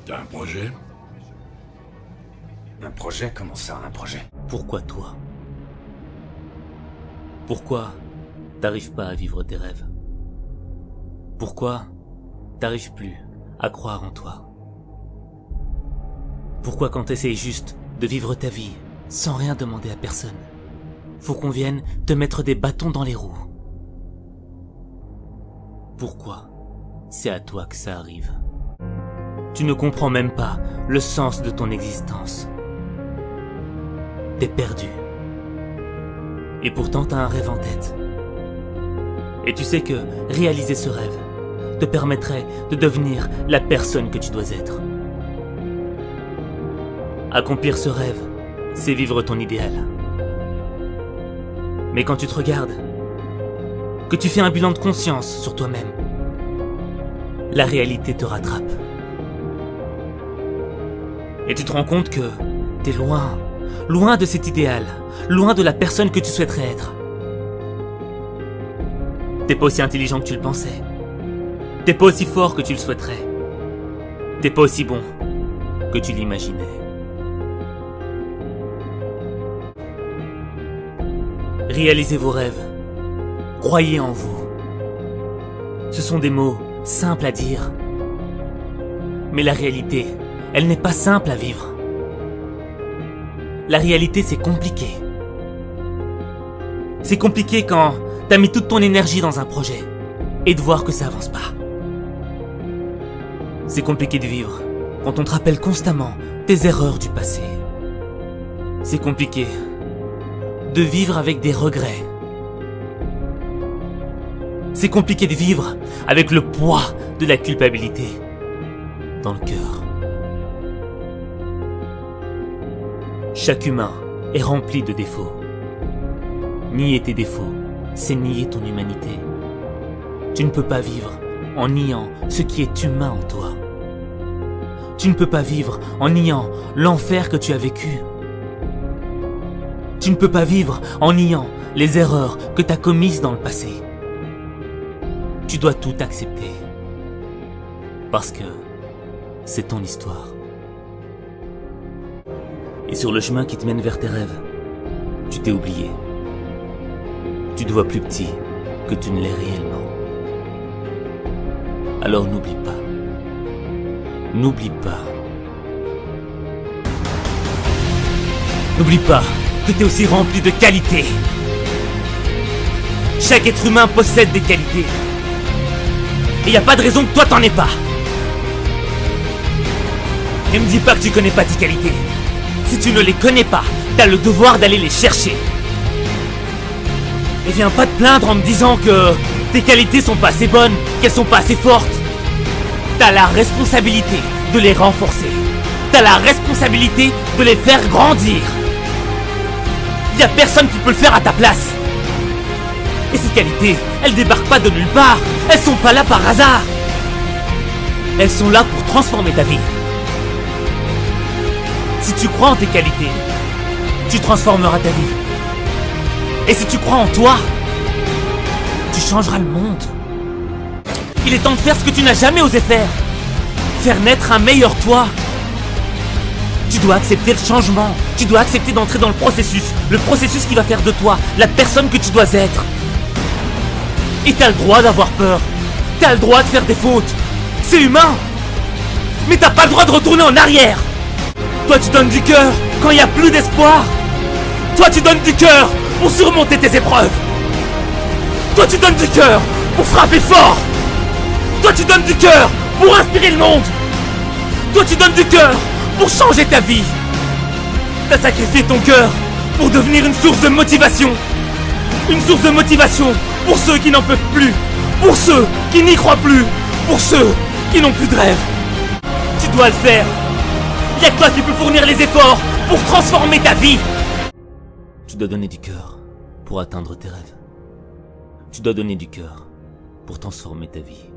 T'as un projet? Un projet? Comment ça, un projet? Pourquoi toi? Pourquoi t'arrives pas à vivre tes rêves? Pourquoi t'arrives plus à croire en toi? Pourquoi quand t'essayes juste de vivre ta vie sans rien demander à personne, faut qu'on vienne te mettre des bâtons dans les roues? Pourquoi c'est à toi que ça arrive? Tu ne comprends même pas le sens de ton existence. T'es perdu. Et pourtant t'as un rêve en tête. Et tu sais que réaliser ce rêve te permettrait de devenir la personne que tu dois être. Accomplir ce rêve, c'est vivre ton idéal. Mais quand tu te regardes, que tu fais un bilan de conscience sur toi-même, la réalité te rattrape. Et tu te rends compte que t'es loin, loin de cet idéal, loin de la personne que tu souhaiterais être. T'es pas aussi intelligent que tu le pensais. T'es pas aussi fort que tu le souhaiterais. T'es pas aussi bon que tu l'imaginais. Réalisez vos rêves. Croyez en vous. Ce sont des mots simples à dire. Mais la réalité, elle n'est pas simple à vivre. La réalité, c'est compliqué. C'est compliqué quand t'as mis toute ton énergie dans un projet et de voir que ça avance pas. C'est compliqué de vivre quand on te rappelle constamment tes erreurs du passé. C'est compliqué de vivre avec des regrets. C'est compliqué de vivre avec le poids de la culpabilité dans le cœur. Chaque humain est rempli de défauts. Nier tes défauts, c'est nier ton humanité. Tu ne peux pas vivre en niant ce qui est humain en toi. Tu ne peux pas vivre en niant l'enfer que tu as vécu. Tu ne peux pas vivre en niant les erreurs que tu as commises dans le passé. Tu dois tout accepter. Parce que c'est ton histoire. Et sur le chemin qui te mène vers tes rêves, tu t'es oublié. Tu te vois plus petit que tu ne l'es réellement. Alors n'oublie pas. N'oublie pas. N'oublie pas que tu es aussi rempli de qualités. Chaque être humain possède des qualités. Et y a pas de raison que toi t'en aies pas. Et me dis pas que tu connais pas tes qualités. Si tu ne les connais pas, t'as le devoir d'aller les chercher. Et viens pas te plaindre en me disant que tes qualités sont pas assez bonnes, qu'elles sont pas assez fortes. T'as la responsabilité de les renforcer. T'as la responsabilité de les faire grandir. Y a personne qui peut le faire à ta place. Et ces qualités, elles débarquent pas de nulle part. Elles sont pas là par hasard. Elles sont là pour transformer ta vie. Si tu crois en tes qualités, tu transformeras ta vie. Et si tu crois en toi, tu changeras le monde. Il est temps de faire ce que tu n'as jamais osé faire. Faire naître un meilleur toi. Tu dois accepter le changement. Tu dois accepter d'entrer dans le processus qui va faire de toi la personne que tu dois être. Et t'as le droit d'avoir peur. T'as le droit de faire des fautes. C'est humain. Mais t'as pas le droit de retourner en arrière. Toi tu donnes du cœur quand il n'y a plus d'espoir. Toi tu donnes du cœur pour surmonter tes épreuves. Toi tu donnes du cœur pour frapper fort. Toi tu donnes du cœur pour inspirer le monde. Toi tu donnes du cœur pour changer ta vie. T'as sacrifié ton cœur pour devenir une source de motivation. Une source de motivation pour ceux qui n'en peuvent plus. Pour ceux qui n'y croient plus. Pour ceux qui n'ont plus de rêve. Tu dois le faire. Y'a que toi qui peux fournir les efforts pour transformer ta vie. Tu dois donner du cœur pour atteindre tes rêves. Tu dois donner du cœur pour transformer ta vie.